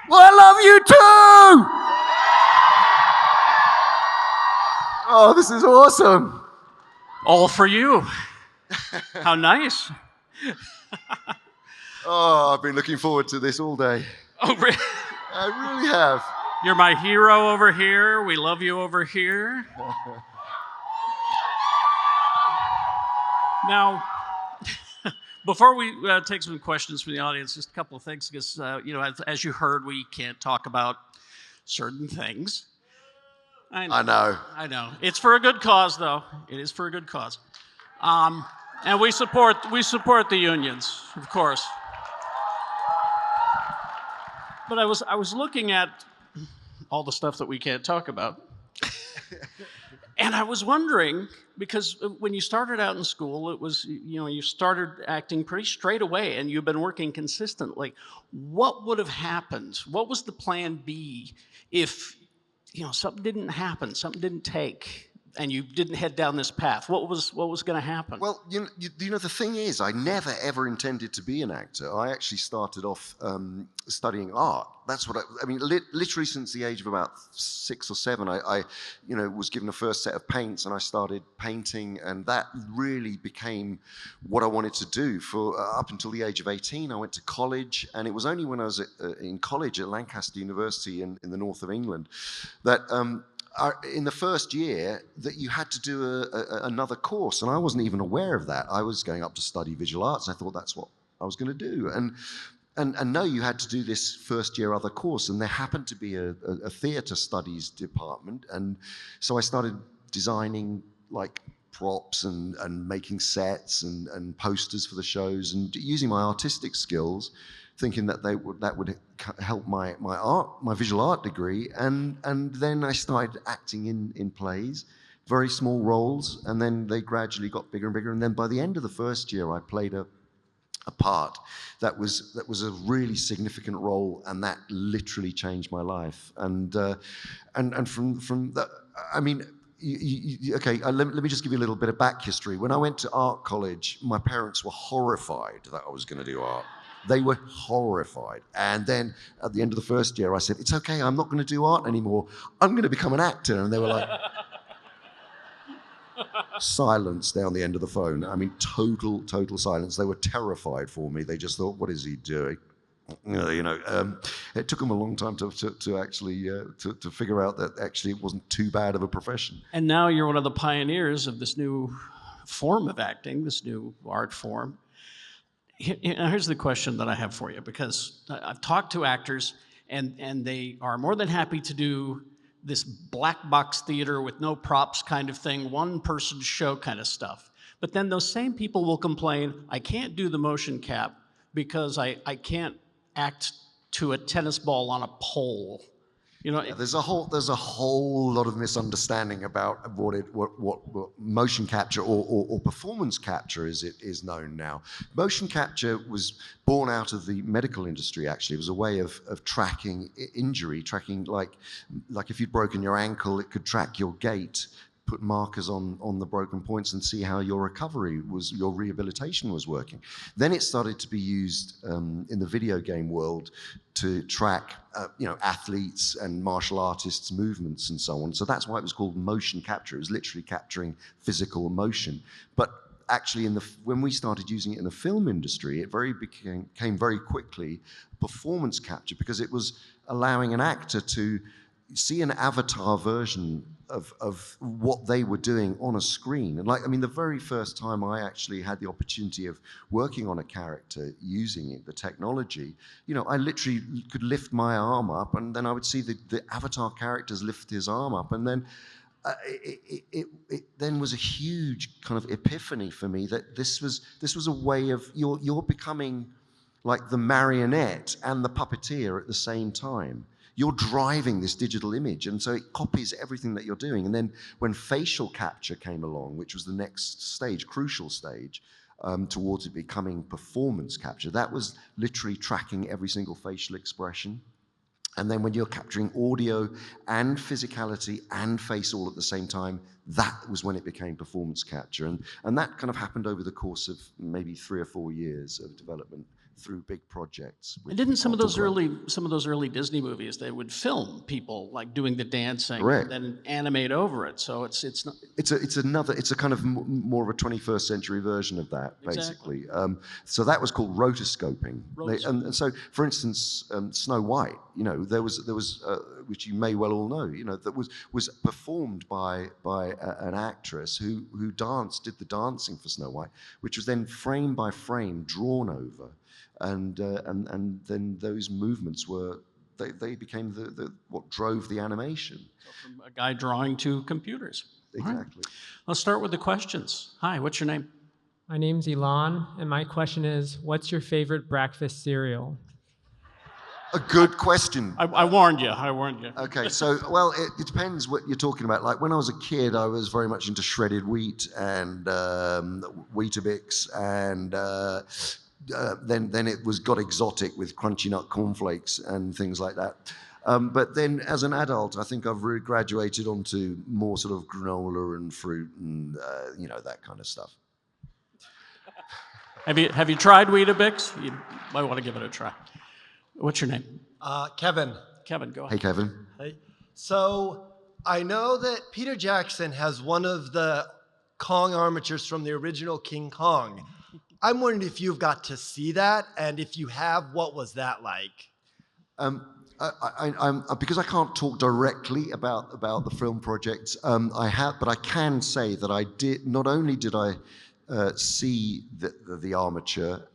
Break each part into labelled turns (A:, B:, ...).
A: Well, I love you too! Oh, this is awesome.
B: All for you. How nice.
A: Oh, I've been looking forward to this all day.
B: Oh, really?
A: I really have.
B: You're my hero over here. We love you over here. Now, before we take some questions from the audience, just a couple of things, because as you heard, we can't talk about certain things. I know. It's for a good cause, though. It is for a good cause, and we support the unions, of course. But I was looking at all the stuff that we can't talk about. And I was wondering, because when you started out in school, it was, you started acting pretty straight away and you've been working consistently. What would have happened? What was the plan B if, something didn't happen, something didn't take, and you didn't head down this path? What was going to happen?
A: Well, the thing is, I never ever intended to be an actor. I actually started off studying art. That's what I mean. Literally since the age of about 6 or 7, I was given a first set of paints, and I started painting, and that really became what I wanted to do. For up until the age of 18, I went to college, and it was only when I was in college at Lancaster University in the north of England that. In the first year that you had to do another course, and I wasn't even aware of that. I was going up to study visual arts. I thought that's what I was going to do, and no, you had to do this first year other course, and there happened to be a theatre studies department, and so I started designing like props and making sets and posters for the shows, and using my artistic skills, thinking that that would help my visual art degree, and then I started acting in plays, very small roles, and then they gradually got bigger and bigger, and then by the end of the first year, I played a part that was a really significant role, and that literally changed my life, and from that, I mean. Okay, let me just give you a little bit of back history. When I went to art college, my parents were horrified that I was going to do art. They were horrified. And then at the end of the first year, I said, it's okay, I'm not going to do art anymore. I'm going to become an actor. And they were like, silence down the end of the phone. I mean, total silence. They were terrified for me. They just thought, what is he doing? It took them a long time to actually to figure out that actually it wasn't too bad of a profession.
B: And now you're one of the pioneers of this new form of acting, this new art form. Here's the question that I have for you, because I've talked to actors, and they are more than happy to do this black box theater with no props kind of thing, one-person show kind of stuff. But then those same people will complain, I can't do the motion cap because I can't act to a tennis ball on a pole.
A: There's a whole lot of misunderstanding about what motion capture or performance capture is known now. Motion capture was born out of the medical industry. Actually, it was a way of tracking injury, tracking like if you'd broken your ankle, it could track your gait, put markers on the broken points, and see how your recovery your rehabilitation was working. Then it started to be used in the video game world to track athletes and martial artists' movements and so on. So that's why it was called motion capture. It was literally capturing physical motion. But actually, when we started using it in the film industry, it became very quickly performance capture, because it was allowing an actor to see an avatar version of what they were doing on a screen. And the very first time I actually had the opportunity of working on a character using it, the technology, I literally could lift my arm up, and then I would see the avatar characters lift his arm up, and then it then was a huge kind of epiphany for me that this was a way of you're becoming like the marionette and the puppeteer at the same time. You're driving this digital image, and so it copies everything that you're doing. And then when facial capture came along, which was the next stage, crucial stage, towards it becoming performance capture, that was literally tracking every single facial expression. And then when you're capturing audio and physicality and face all at the same time, that was when it became performance capture. And that kind of happened over the course of maybe 3 or 4 years of development. through big projects.
B: And didn't some of those early Disney movies, they would film people like doing the dancing
A: Correct.
B: and then animate over it. So it's not
A: It's a kind of more of a 21st century version of that,
B: Exactly.
A: basically. So that was called rotoscoping.
B: Rotoscoping.
A: And so, for instance, Snow White, there was which you may well all know, that was performed by an actress who did the dancing for Snow White, which was then frame by frame drawn over, and then those movements were. They became the what drove the animation.
B: So from a guy drawing to computers.
A: Exactly.
B: Right. Let's start with the questions. Hi, what's your name?
C: My name's Elon, and my question is, what's your favorite breakfast cereal?
A: A good question.
B: I warned you.
A: Okay, so, well, it depends what you're talking about. Like, when I was a kid, I was very much into shredded wheat and Weetabix, and then it got exotic with crunchy nut cornflakes and things like that. But then, as an adult, I think I've really graduated onto more sort of granola and fruit and that kind of stuff.
B: Have you tried Weetabix? You might want to give it a try. What's your name?
D: Kevin.
B: Kevin, go ahead.
A: Hey, Kevin.
D: Hey. So I know that Peter Jackson has one of the Kong armatures from the original King Kong. I'm wondering if you've got to see that, and if you have, what was that like?
A: Because I can't talk directly about the film project, I have, but I can say that I did. Not only did I see the armature,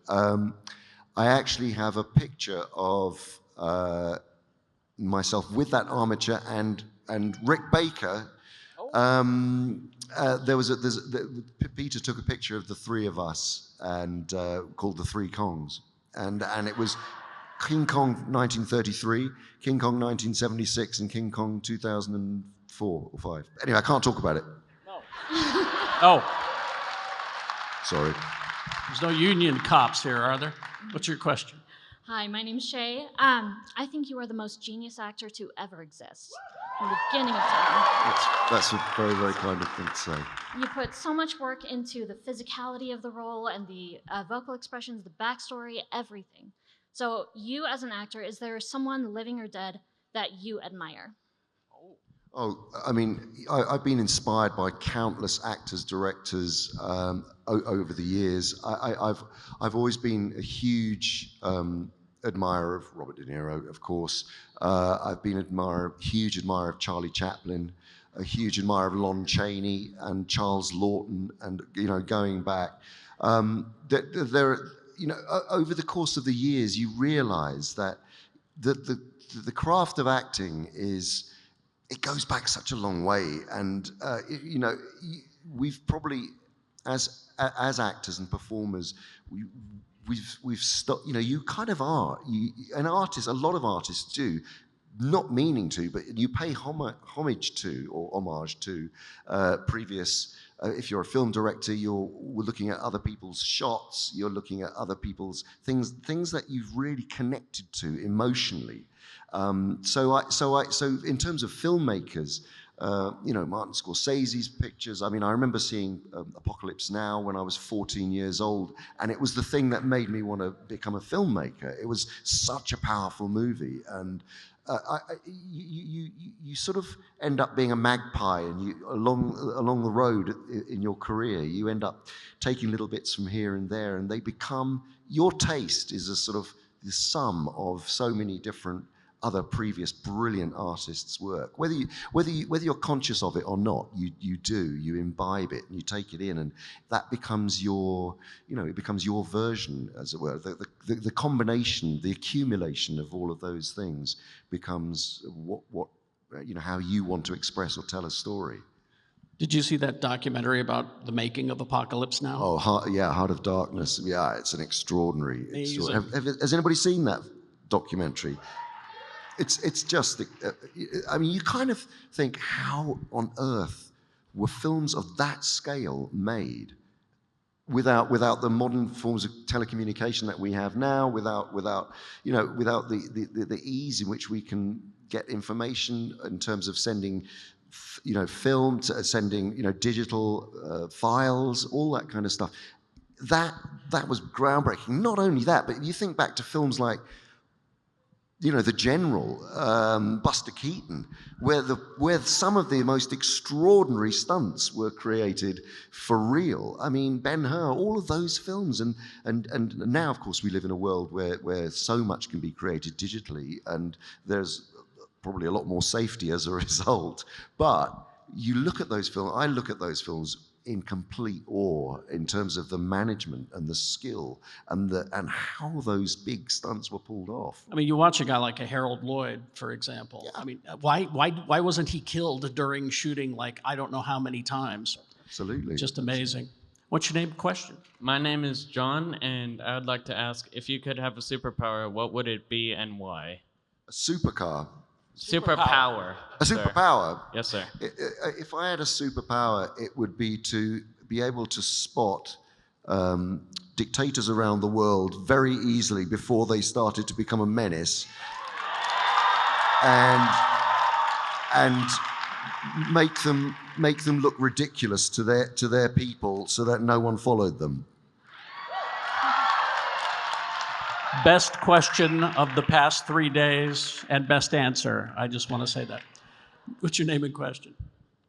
A: I actually have a picture of myself with that armature and Rick Baker. Peter took a picture of the three of us and called The Three Kongs, and it was King Kong 1933, King Kong 1976, and King Kong 2004 or 5. Anyway, I can't talk about it.
B: No. Oh.
A: Sorry.
B: There's no union cops here, are there? What's your question?
E: Hi, my name's Shay. I think you are the most genius actor to ever exist. From the beginning of time.
A: That's a very, very kind of thing to say.
E: You put so much work into the physicality of the role and the vocal expressions, the backstory, everything. So you as an actor, is there someone living or dead that you admire?
A: Oh, I mean, I've been inspired by countless actors, directors over the years. I've always been a huge admirer of Robert De Niro, of course. I've been huge admirer of Charlie Chaplin, a huge admirer of Lon Chaney and Charles Lawton, and going back, over the course of the years, you realise that the craft of acting it goes back such a long way, and we've probably, as actors and performers, we've stopped. You kind of are. An artist, a lot of artists do, not meaning to, but you pay homage to previous. If you're a film director, we're looking at other people's shots. You're looking at other people's things that you've really connected to emotionally. So in terms of filmmakers, Martin Scorsese's pictures. I mean, I remember seeing Apocalypse Now when I was 14 years old, and it was the thing that made me want to become a filmmaker. It was such a powerful movie, and you sort of end up being a magpie, and along the road in your career, you end up taking little bits from here and there, and they become your taste is a sort of the sum of so many different other previous brilliant artists' work. Whether you're conscious of it or not, you imbibe it and you take it in, and that becomes your version, as it were. The combination, the accumulation of all of those things becomes what how you want to express or tell a story.
B: Did you see that documentary about the making of Apocalypse Now?
A: Oh, Heart of Darkness. Yeah, it's an extraordinary. Has anybody seen that documentary? It's just, I mean, you kind of think, how on earth were films of that scale made without the modern forms of telecommunication that we have now, without the ease in which we can get information in terms of sending, film, sending, digital files, all that kind of stuff. that was groundbreaking. Not only that, but you think back to films like, The General, Buster Keaton, where some of the most extraordinary stunts were created for real. I mean, Ben-Hur, all of those films, and now, of course, we live in a world where so much can be created digitally, and there's probably a lot more safety as a result. But you look at those films, I look at those films in complete awe in terms of the management and the skill and how those big stunts were pulled off.
B: I mean, you watch a guy like a Harold Lloyd, for example. Yeah. I mean, why wasn't he killed during shooting like I don't know how many times?
A: Absolutely.
B: Just amazing. What's your name? Question.
F: My name is John, and I would like to ask, if you could have a superpower, what would it be and why?
A: A supercar.
F: Superpower.
A: A superpower?
F: Yes, sir.
A: If I had a superpower, it would be to be able to spot dictators around the world very easily before they started to become a menace, and make them look ridiculous to their people, so that no one followed them.
B: Best question of the past 3 days and best answer. I just want to say that. What's your name and question?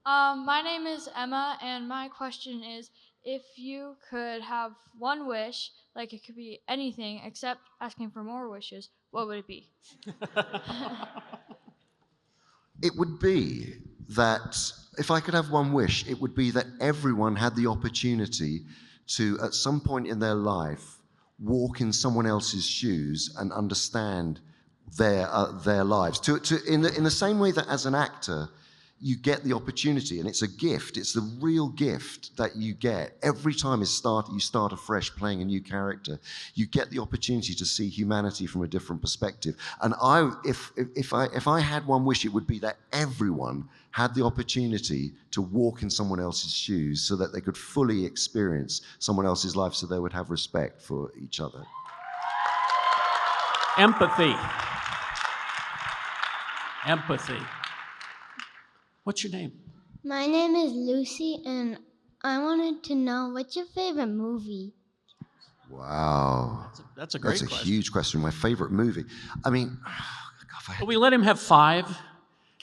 G: My name is Emma, and my question is, if you could have one wish, like it could be anything except asking for more wishes, what would it be?
A: It would be that, if I could have one wish, it would be that everyone had the opportunity to, at some point in their life, walk in someone else's shoes and understand their lives. In the same way that as an actor, you get the opportunity, and it's a gift. It's the real gift that you get every time you start afresh playing a new character. You get the opportunity to see humanity from a different perspective. And if I had one wish, it would be that everyone had the opportunity to walk in someone else's shoes, so that they could fully experience someone else's life, so they would have respect for each other.
B: Empathy. Empathy. What's your name?
H: My name is Lucy, and I wanted to know, what's your favorite movie?
A: Wow.
B: That's a great question.
A: That's a huge question. My favorite movie. I mean,
B: But we let him have 5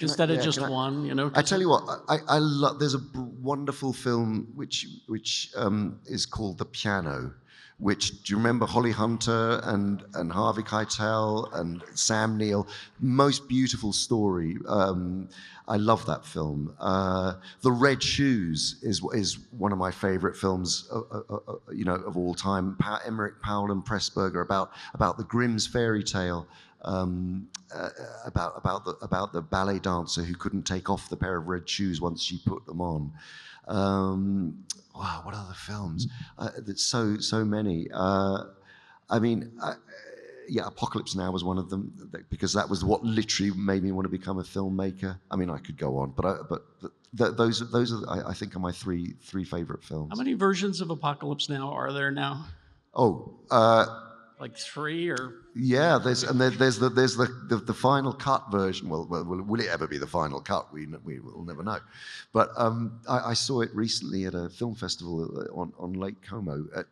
B: instead of just one,
A: I tell you what, I love. There's a wonderful film which is called The Piano. Which, do you remember Holly Hunter and Harvey Keitel and Sam Neill? Most beautiful story. I love that film. The Red Shoes is one of my favorite films, of all time. Emmerich, Powell, and Pressburger about the Grimm's fairy tale. About the ballet dancer who couldn't take off the pair of red shoes once she put them on. Wow, what other films? There's so many. Apocalypse Now was one of them, because that was what literally made me want to become a filmmaker. I mean, I could go on, but those are, I think, are my three favorite films.
B: How many versions of Apocalypse Now are there now? Like 3 or?
A: Yeah, there's the final cut version. Well, will it ever be the final cut? We will never know. But I saw it recently at a film festival on Lake Como at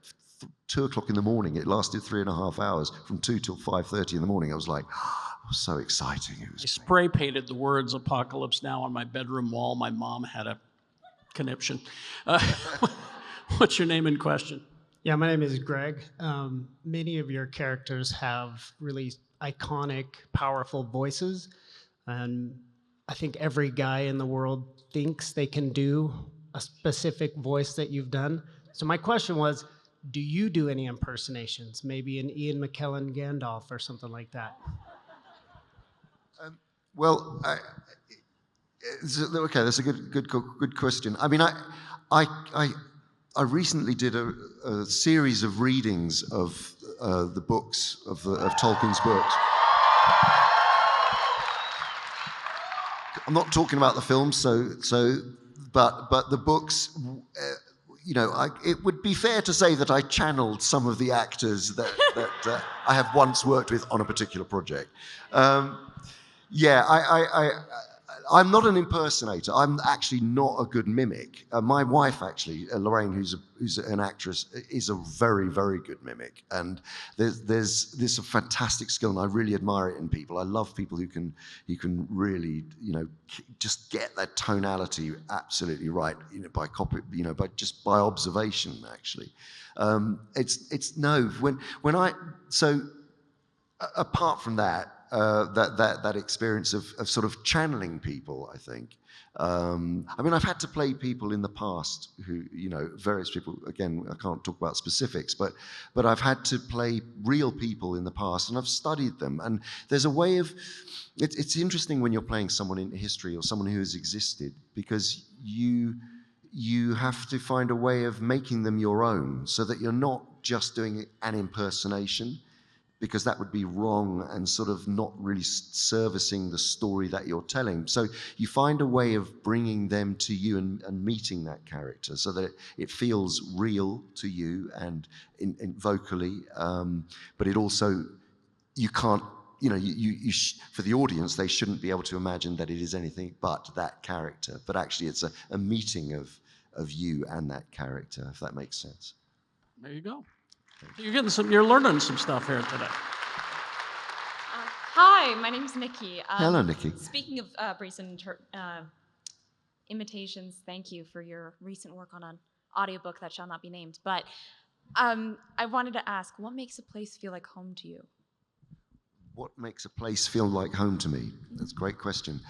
A: 2 o'clock in the morning. It lasted 3.5 hours, from 2 till 5:30 in the morning. I was like, it was so exciting.
B: I spray painted the words "Apocalypse Now" on my bedroom wall. My mom had a conniption. What's your name and question?
I: Yeah, my name is Greg. Many of your characters have really iconic, powerful voices. And I think every guy in the world thinks they can do a specific voice that you've done. So my question was, do you do any impersonations? Maybe an Ian McKellen Gandalf or something like that?
A: Okay, that's a good question. I mean, I recently did a series of readings of the books of Tolkien's books. I'm not talking about the films, but the books. It would be fair to say that I channeled some of the actors that I have once worked with on a particular project. I'm not an impersonator. I'm actually not a good mimic. My wife, actually, Lorraine, who's an actress, is a very, very good mimic. And there's a fantastic skill, and I really admire it in people. I love people who can really, just get that tonality absolutely right, by copy, by observation, actually. Apart from that. That experience of sort of channeling people, I think. I've had to play people in the past who, various people, again, I can't talk about specifics, but I've had to play real people in the past, and I've studied them. And there's a way of, it's interesting when you're playing someone in history or someone who has existed, because you have to find a way of making them your own, so that you're not just doing an impersonation, because that would be wrong and sort of not really servicing the story that you're telling. So you find a way of bringing them to you and meeting that character, so that it feels real to you and in vocally, but it also, you can't, for the audience, they shouldn't be able to imagine that it is anything but that character. But actually it's a meeting of you and that character, if that makes sense.
B: There you go. You're learning some stuff here today.
J: Hi, my name is Nikki.
A: Hello, Nikki.
J: Speaking of recent imitations, thank you for your recent work on an audiobook that shall not be named. But I wanted to ask, what makes a place feel like home to you?
A: What makes a place feel like home to me? That's a great question.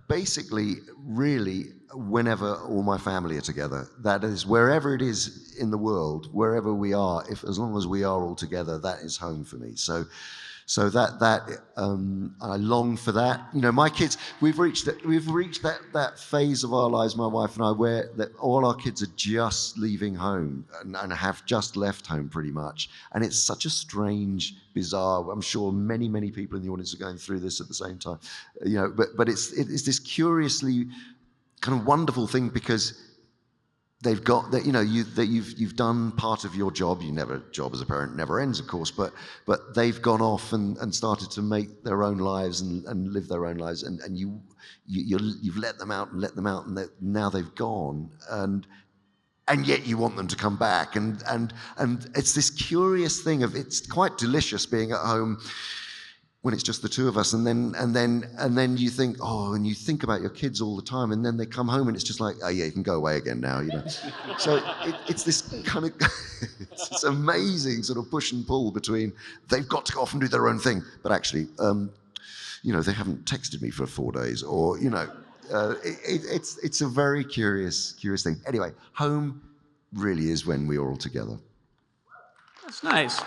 A: Basically, really, whenever all my family are together, that is, wherever it is in the world, wherever we are, as long as we are all together, that is home for me. So that I long for that. My kids, we've reached that phase of our lives, my wife and I, where that all our kids are just leaving home and have just left home pretty much. And it's such a strange, bizarre, I'm sure many people in the audience are going through this at the same time. But it's this curiously kind of wonderful thing, because they've got that, you've done part of your job. Job as a parent never ends, of course, but they've gone off and started to make their own lives and live their own lives, and you've let them out, and now they've gone, and yet you want them to come back, and it's this curious thing of, it's quite delicious being at home when it's just the two of us, and then you think, and you think about your kids all the time, and then they come home and it's just like, oh yeah, you can go away again now, So it's this kind of, it's this amazing sort of push and pull between, they've got to go off and do their own thing, but actually, they haven't texted me for 4 days, or it's a very curious thing. Anyway, home really is when we are all together.
B: That's nice.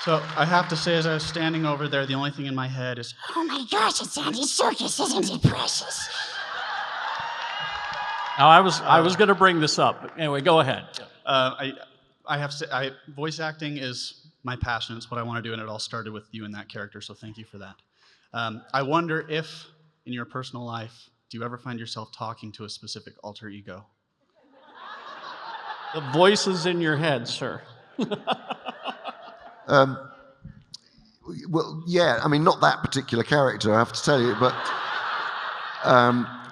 K: So I have to say, as I was standing over there, the only thing in my head is,
H: Oh my gosh, it's Andy Serkis, isn't he precious?
B: Now, I was going to bring this up. Anyway, go ahead.
K: I have to say, voice acting is my passion. It's what I want to do, and it all started with you and that character, so thank you for that. I wonder if, in your personal life, do you ever find yourself talking to a specific alter ego?
B: The voices in your head, sir.
A: Well, yeah, not that particular character, I have to tell you, but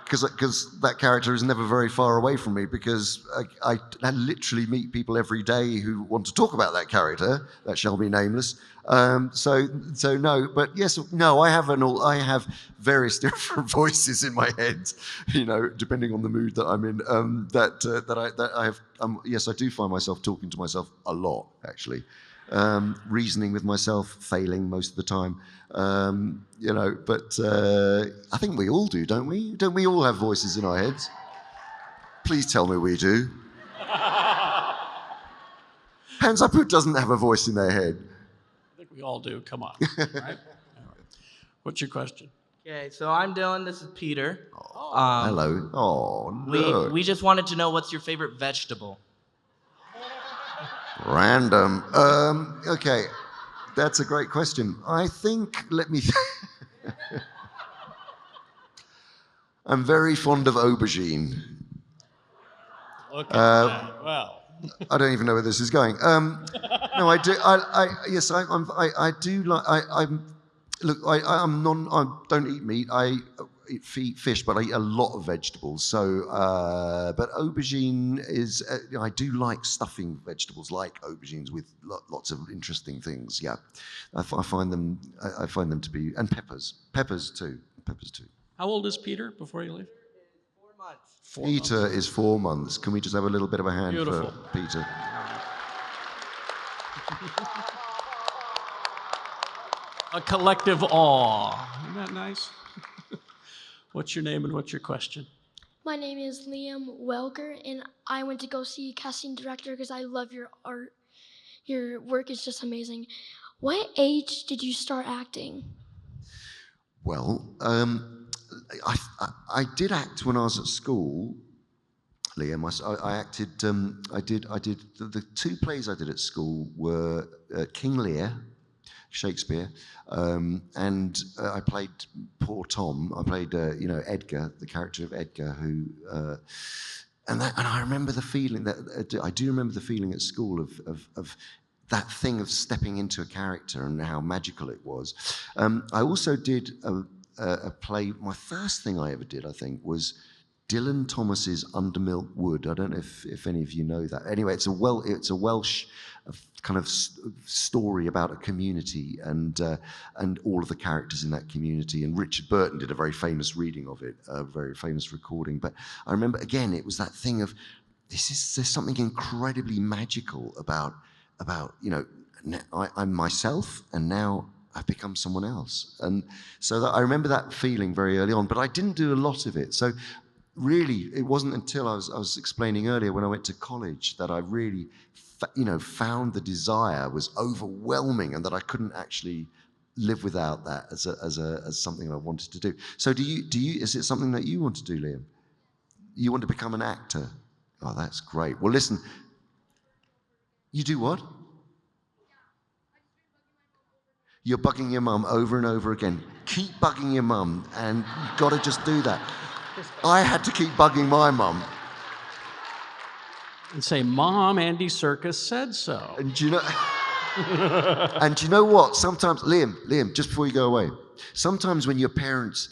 A: because that character is never very far away from me, because I literally meet people every day who want to talk about that character that shall be nameless. So no, but yes, no, I have various different voices in my head, depending on the mood that I'm in. That I have. Yes, I do find myself talking to myself a lot, actually. Reasoning with myself, failing most of the time, but I think we all do, don't we? Don't we all have voices in our heads? Please tell me we do. Hands up who doesn't have a voice in their head.
B: I think we all do, come on. Right? What's your question?
L: Okay, so I'm Dylan, this is Peter.
A: Hello. Oh, no.
L: We just wanted to know, what's your favorite vegetable?
A: Random. Okay, that's a great question. I think, I'm very fond of aubergine.
B: Look at that. Well.
A: I don't even know where this is going. No, I do. Yes, I do like. Look, I don't eat meat. I eat fish, but I eat a lot of vegetables. So, but aubergine is. I do like stuffing vegetables, like aubergines, with lots of interesting things. Yeah, I find them. I find them to be, and peppers. Peppers too.
B: How old is Peter before you leave?
L: 4 months.
A: Peter is 4 months. Can we just have a little bit of a hand
B: Beautiful.
A: for Peter?
B: A collective awe. Isn't that nice? What's your name and what's your question?
M: My name is Liam Welker, and I went to go see casting director because I love your art. Your work is just amazing. What age did you start acting?
A: Well, I did act when I was at school, Liam. I acted. I did. The two plays I did at school were King Lear, Shakespeare, and I played poor Tom. I played, Edgar, the character of Edgar, who, and I remember the feeling that I do remember the feeling at school of that thing of stepping into a character and how magical it was. I also did a play. My first thing I ever did, I think, was Dylan Thomas's Undermilk Wood. I don't know if any of you know that. Anyway, it's a Welsh kind of story about a community and all of the characters in that community. And Richard Burton did a very famous reading of it, a very famous recording. But I remember, again, it was that thing of there's something incredibly magical about I'm myself, and now I've become someone else. And so I remember that feeling very early on, but I didn't do a lot of it. So really, it wasn't until I was explaining earlier when I went to college that I really, found the desire was overwhelming, and that I couldn't actually live without that as something I wanted to do. So is it something that you want to do, Liam? You want to become an actor? Oh, that's great. Well, listen, you do what? You're bugging your mum over and over again. Keep bugging your mum, and you've got to just do that. I had to keep bugging my mum.
B: And say, Mom, Andy Serkis said so.
A: And do you know? And do you know what? Sometimes, Liam, just before you go away, sometimes when your parents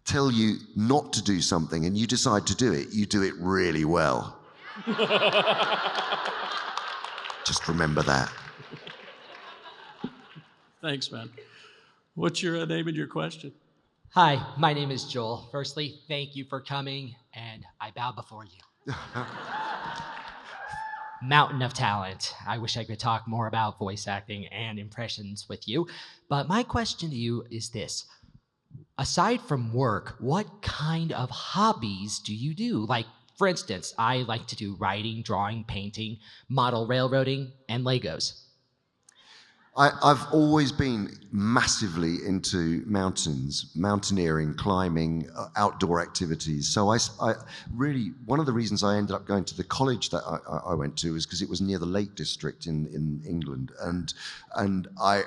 A: tell you not to do something and you decide to do it, you do it really well. Just remember that.
B: Thanks, man. What's your name and your question?
N: Hi, my name is Joel. Firstly, thank you for coming, and I bow before you. Mountain of talent. I wish I could talk more about voice acting and impressions with you, but my question to you is this. Aside from work, what kind of hobbies do you do? Like, for instance, I like to do writing, drawing, painting, model railroading, and Legos.
A: I've always been massively into mountains, mountaineering, climbing, outdoor activities. So I really, one of the reasons I ended up going to the college that I went to is because it was near the Lake District in England. And I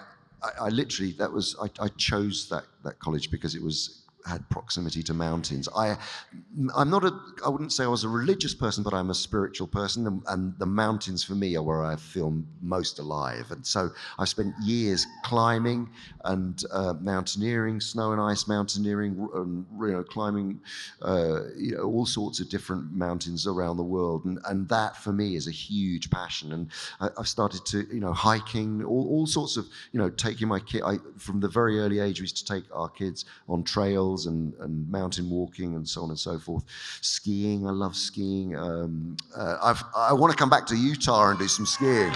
A: literally, I chose that college because it had proximity to mountains. I wouldn't say I was a religious person, but I'm a spiritual person, and the mountains for me are where I feel most alive. And so I've spent years climbing and mountaineering, snow and ice mountaineering, climbing all sorts of different mountains around the world. And that for me is a huge passion. And I've started to, hiking, all sorts of, taking my kid. From the very early age, we used to take our kids on trails and mountain walking and so on and so forth. Skiing, I love skiing. I want to come back to Utah and do some skiing.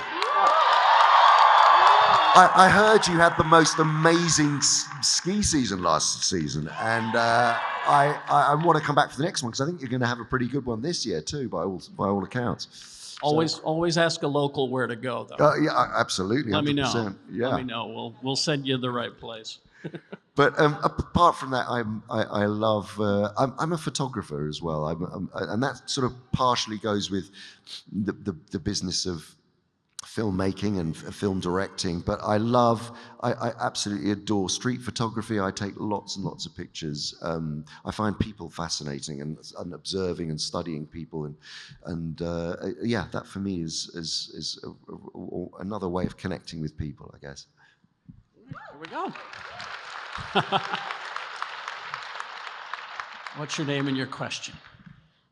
A: I heard you had the most amazing ski season last season, and I want to come back for the next one because I think you're going to have a pretty good one this year too, by all accounts.
B: Always ask a local where to go, though.
A: Yeah, absolutely. 100%.
B: Let me know.
A: Yeah.
B: Let me know. We'll send you the right place.
A: But apart from that, I love. I'm a photographer as well, and that sort of partially goes with the business of filmmaking and film directing. But I absolutely adore street photography. I take lots and lots of pictures. I find people fascinating and observing and studying people, and that for me is another way of connecting with people, I guess.
B: Here we go. What's your name and your question?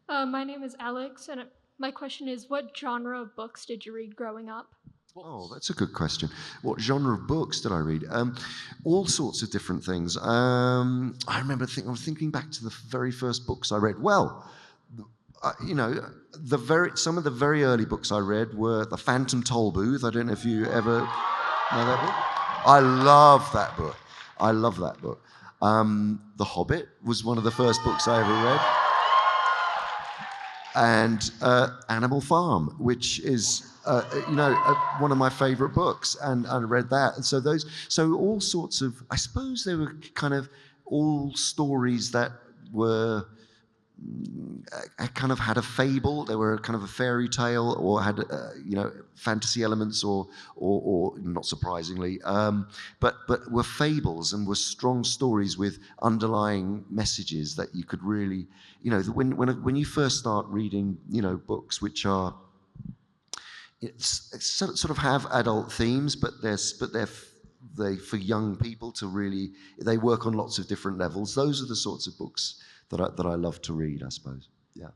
O: My name is Alex, and my question is, what genre of books did you read growing up?
A: Oh, that's a good question. What genre of books did I read? All sorts of different things. I remember I was thinking back to the very first books I read. Well, some of the very early books I read were The Phantom Toll Booth. I don't know if you ever know that book. I love that book. I love that book. The Hobbit was one of the first books I ever read. And Animal Farm, which is one of my favorite books, and I read that. And so all sorts of, I suppose they were kind of all stories that were kind of had a fable. They were kind of a fairy tale, or had fantasy elements, or not surprisingly, but were fables and were strong stories with underlying messages that you could really, when you first start reading, books which are sort of have adult themes, but they're for young people to really, they work on lots of different levels. Those are the sorts of books that I love to read, I suppose. Yeah.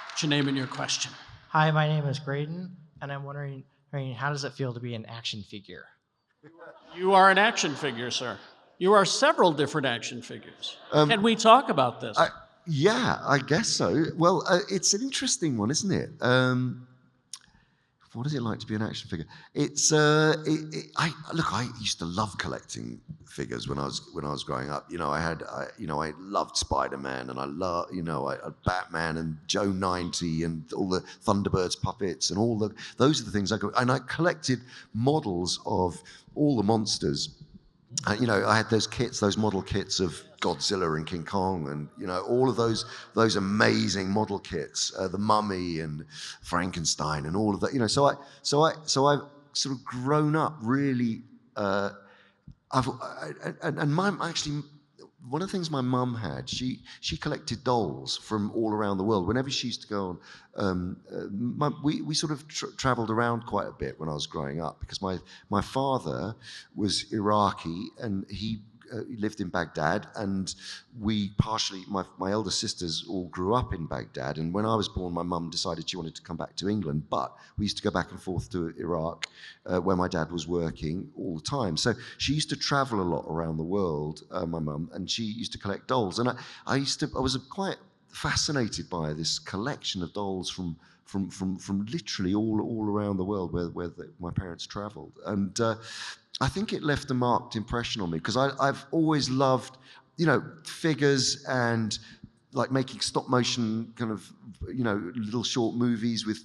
B: What's your name and your question?
P: Hi, my name is Graydon, and I'm wondering, how does it feel to be an action figure?
B: You are an action figure, sir. You are several different action figures. Can we talk about this?
A: Yeah, I guess so. Well, it's an interesting one, isn't it? What is it like to be an action figure? It's I used to love collecting figures when I was growing up. I loved Spider-Man, and I loved Batman and Joe 90 and all the Thunderbirds puppets and those are the things and I collected models of all the monsters. I had those model kits of Godzilla and King Kong, and all of those amazing model kits, the Mummy and Frankenstein, and all of that. So I've sort of grown up really. One of the things my mum had, she collected dolls from all around the world. Whenever she used to go on, we sort of travelled around quite a bit when I was growing up, because my father was Iraqi, and he lived in Baghdad, and my elder sisters all grew up in Baghdad. And when I was born, my mum decided she wanted to come back to England, but we used to go back and forth to Iraq, where my dad was working all the time. So she used to travel a lot around the world, my mum, and she used to collect dolls. And I was quite fascinated by this collection of dolls from literally all around the world where my parents travelled. And I think it left a marked impression on me, because I've always loved, figures, and like making stop motion kind of, little short movies with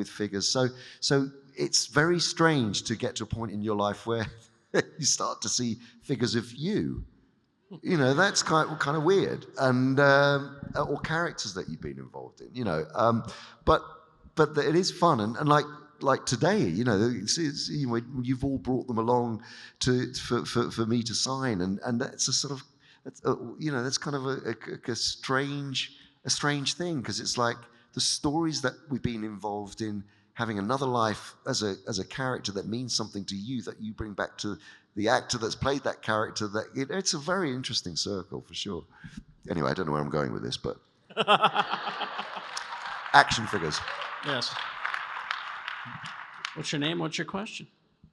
A: figures. So it's very strange to get to a point in your life where you start to see figures of you. That's kind of weird, and or characters that you've been involved in. But it is fun, and like today, you've all brought them along for me to sign, and that's a sort of, that's kind of a strange thing, because it's like the stories that we've been involved in, having another life as a character that means something to you, that you bring back to the actor that's played that character. It's a very interesting circle for sure. Anyway, I don't know where I'm going with this, but action figures.
B: Yes. What's your name? What's your question?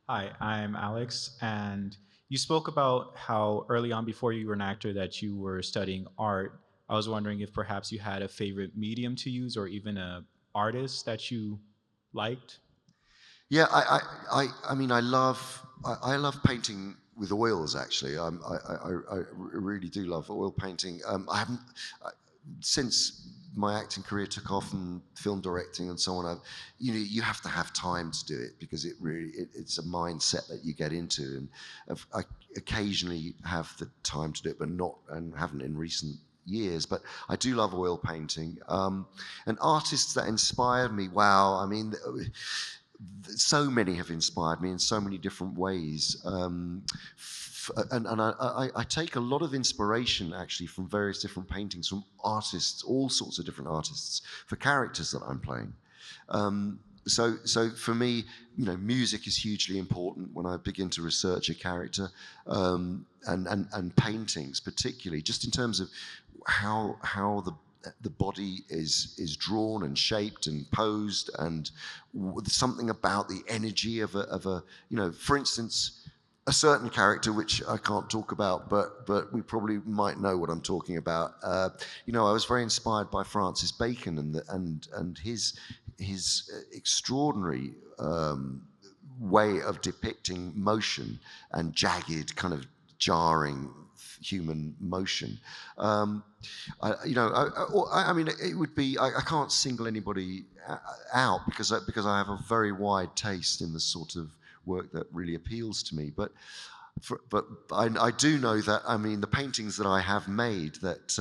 Q: Hi, I'm Alex, and you spoke about how early on, before you were an actor, that you were studying art. I was wondering if perhaps you had a favorite medium to use, or even an artist that you liked.
A: Yeah, I mean, I love painting with oils. Actually, I really do love oil painting. I haven't since my acting career took off, and film directing and so on. You have to have time to do it, because it's a mindset that you get into, and I occasionally have the time to do it, but haven't in recent years. But I do love oil painting, and artists that inspired me. Wow, I mean, so many have inspired me in so many different ways. And I take a lot of inspiration actually from various different paintings, from artists, all sorts of different artists, for characters that I'm playing. so for me, music is hugely important when I begin to research a character, and paintings particularly, just in terms of how the body is drawn and shaped and posed, and something about the energy of a for instance, a certain character which I can't talk about, but we probably might know what I'm talking about. I was very inspired by Francis Bacon and his extraordinary way of depicting motion and jagged, kind of jarring human motion. It would be. I can't single anybody out because I have a very wide taste in the sort of work that really appeals to me. But I do know that the paintings that I have made that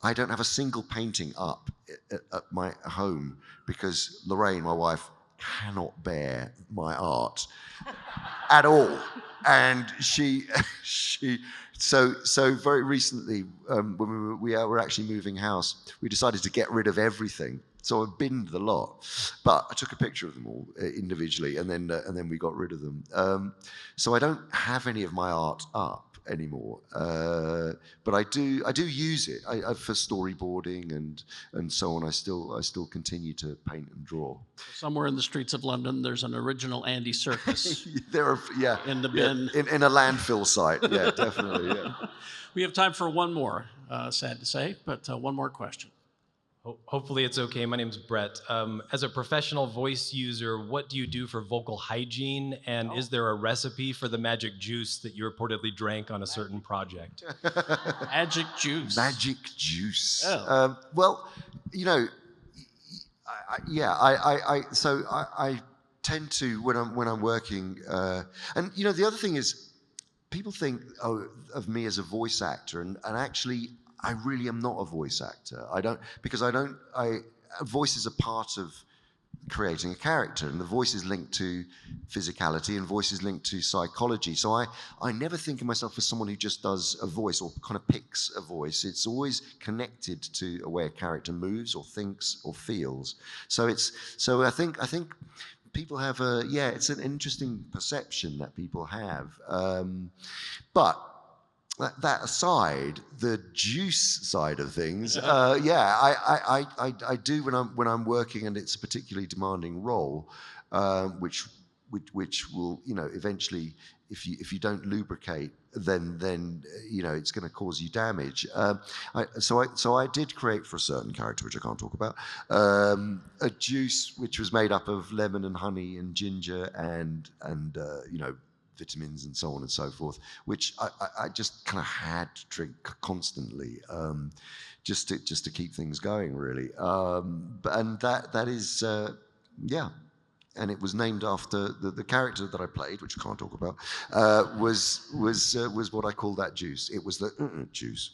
A: I don't have a single painting up at my home because Lorraine, my wife, cannot bear my art at all. And so very recently, when we were actually moving house, we decided to get rid of everything. So I binned the lot, but I took a picture of them all individually, and then we got rid of them. So I don't have any of my art up anymore, but I do use it for storyboarding and so on. I still continue to paint and draw.
B: Somewhere in the streets of London, there's an original Andy Serkis.
A: There are,
B: in the bin,
A: in a landfill site. Yeah, definitely. Yeah.
B: We have time for one more. Sad to say, but one more question.
R: Hopefully it's okay. My name's Brett. As a professional voice user, what do you do for vocal hygiene? And is there a recipe for the magic juice that you reportedly drank on a certain project?
B: Magic juice.
A: Magic juice.
B: Oh.
A: Well, I tend to when I'm working, and the other thing is, people think of me as a voice actor, and actually, I really am not a voice actor. Voice is a part of creating a character, and the voice is linked to physicality, and voice is linked to psychology. So I never think of myself as someone who just does a voice or kind of picks a voice. It's always connected to a way a character moves or thinks or feels. So I think people have it's an interesting perception that people have. But that aside, the juice side of things, I do when I'm working, and it's a particularly demanding role, which will eventually, if you don't lubricate, then it's going to cause you damage. So I did create for a certain character, which I can't talk about, a juice which was made up of lemon and honey and ginger and vitamins and so on and so forth, which I just kind of had to drink constantly, just to keep things going, really. And that is, and it was named after the character that I played, which I can't talk about, was what I call that juice. It was the juice.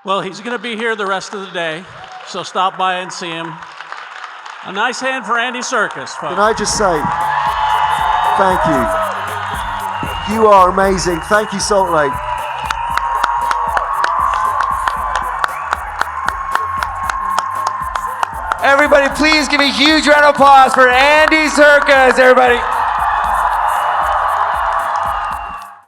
B: Well, he's going to be here the rest of the day, so stop by and see him. A nice hand for Andy Serkis, folks.
A: Can I just say, thank you. You are amazing. Thank you, Salt Lake.
S: Everybody, please give a huge round of applause for Andy Serkis, everybody.